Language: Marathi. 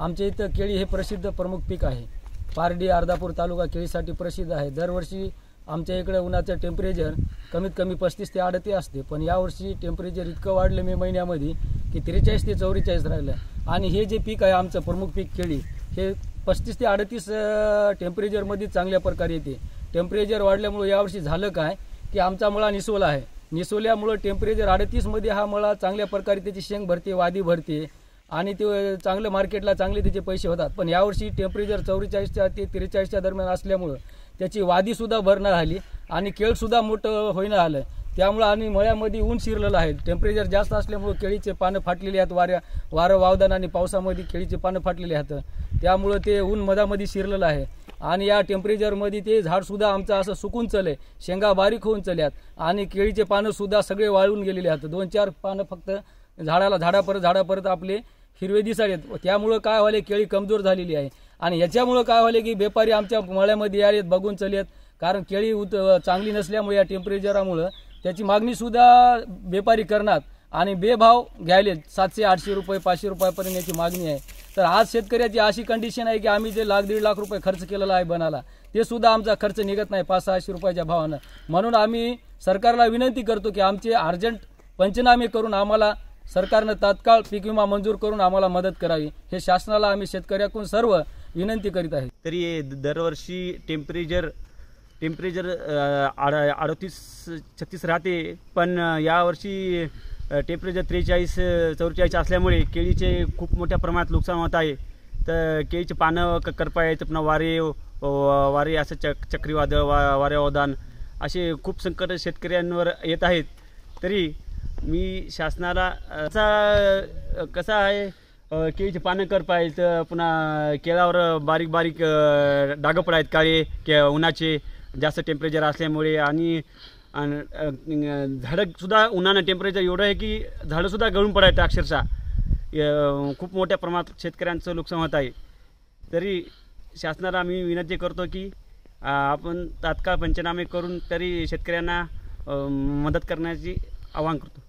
आमच्या इथं केळी हे प्रसिद्ध प्रमुख पीक आहे। पारडी अर्धापूर तालुका केळीसाठी प्रसिद्ध आहे। दरवर्षी आमच्या इकडे उन्हाचं टेम्परेचर कमीत कमी 35 ते 38 असते, पण यावर्षी टेम्परेचर इतकं वाढलं मे महिन्यामध्ये की 43 ते 44 राहिलं। आणि हे जे पीक आहे आमचं प्रमुख पीक केळी हे 35 ते 38 टेम्परेचरमध्ये चांगल्या प्रकारे येते। टेम्परेचर वाढल्यामुळे यावर्षी झालं काय की आमचा मळा निसवला आहे। निसवल्यामुळे टेम्परेचर 38 मध्ये हा मळा चांगल्या प्रकारे त्याची शेंग भरते, वादी भरते आणि ते चांगलं मार्केटला चांगले त्याचे पैसे होतात। पण यावर्षी टेम्परेचर 44 ते 43 दरम्यान असल्यामुळे त्याची वादीसुद्धा भरणं झाली आणि केळसुद्धा मोठं होईना आलं। त्यामुळे आणि मळ्यामध्ये ऊन शिरलेलं आहे। टेम्परेचर जास्त असल्यामुळे केळीचे पानं फाटलेली आहेत। वारं वावदान आणि पावसामध्ये केळीचे पानं फाटलेली आहेत, त्यामुळे ते ऊन मधामध्ये शिरलेलं आहे। आणि या टेम्परेचरमध्ये ते झाडसुद्धा आमचं असं सुकून चले, शेंगा बारीक होऊन चल्यात आणि केळीचे पानंसुद्धा सगळे वाळून गेलेले आहेत। 2-4 पानं फक्त झाडापर्यंत आपले हिरवे दिसायलेत। त्यामुळं काय व्हायले, केळी कमजोर झालेली आहे। आणि याच्यामुळं काय व्हायले की व्यापारी आमच्या मळ्यामध्ये यायलेत, बघून चलेत, कारण केळी चांगली नसल्यामुळे या टेम्परेचरमुळं त्याची मागणीसुद्धा व्यापारी करणार आणि बेभाव घ्यायले। 700-800 रुपये 500 रुपयापर्यंत याची मागणी आहे। तर आज शेतकऱ्याची अशी कंडिशन आहे की आम्ही जे 1-1.5 लाख रुपये खर्च केलेला आहे बनाला, ते सुद्धा आमचा खर्च निघत नाही 500-600 रुपयाच्या भावानं। म्हणून आम्ही सरकारला विनंती करतो की आमचे अर्जंट पंचनामे करून आम्हाला सरकारनं तात्काळ पीक विमा मंजूर करून आम्हाला मदत करावी, हे शासनाला आम्ही शेतकऱ्याकडून सर्व विनंती करीत आहे। तरी दरवर्षी टेम्परेचर 38-36 राहते, पण यावर्षी टेम्परेचर 43-44 असल्यामुळे केळीचे खूप मोठ्या प्रमाणात नुकसान होत आहे। तर केळीचे पानं करपायत, पुन्हा वारे असं चक्रीवादळ, वाऱ्यावदान असे खूप संकट शेतकऱ्यांवर येत आहेत। तरी मी शासनाला कसं आहे, केळीचे पानं करपायत, पुन्हा केळावर बारीक डाग पडायत काळे उन्हाचे जास्त टेम्परेचर असल्यामुळे। आणि झाडंसुद्धा उन्हानं टेम्परेचर एवढं आहे की झाडंसुद्धा गळून पडायत अक्षरशः। खूप मोठ्या प्रमाणात शेतकऱ्यांचं नुकसान होत आहे। तरी शासनाला आम्ही विनंती करतो की आपण तात्काळ पंचनामे करून तरी शेतकऱ्यांना मदत करण्याची आवाहन करतो।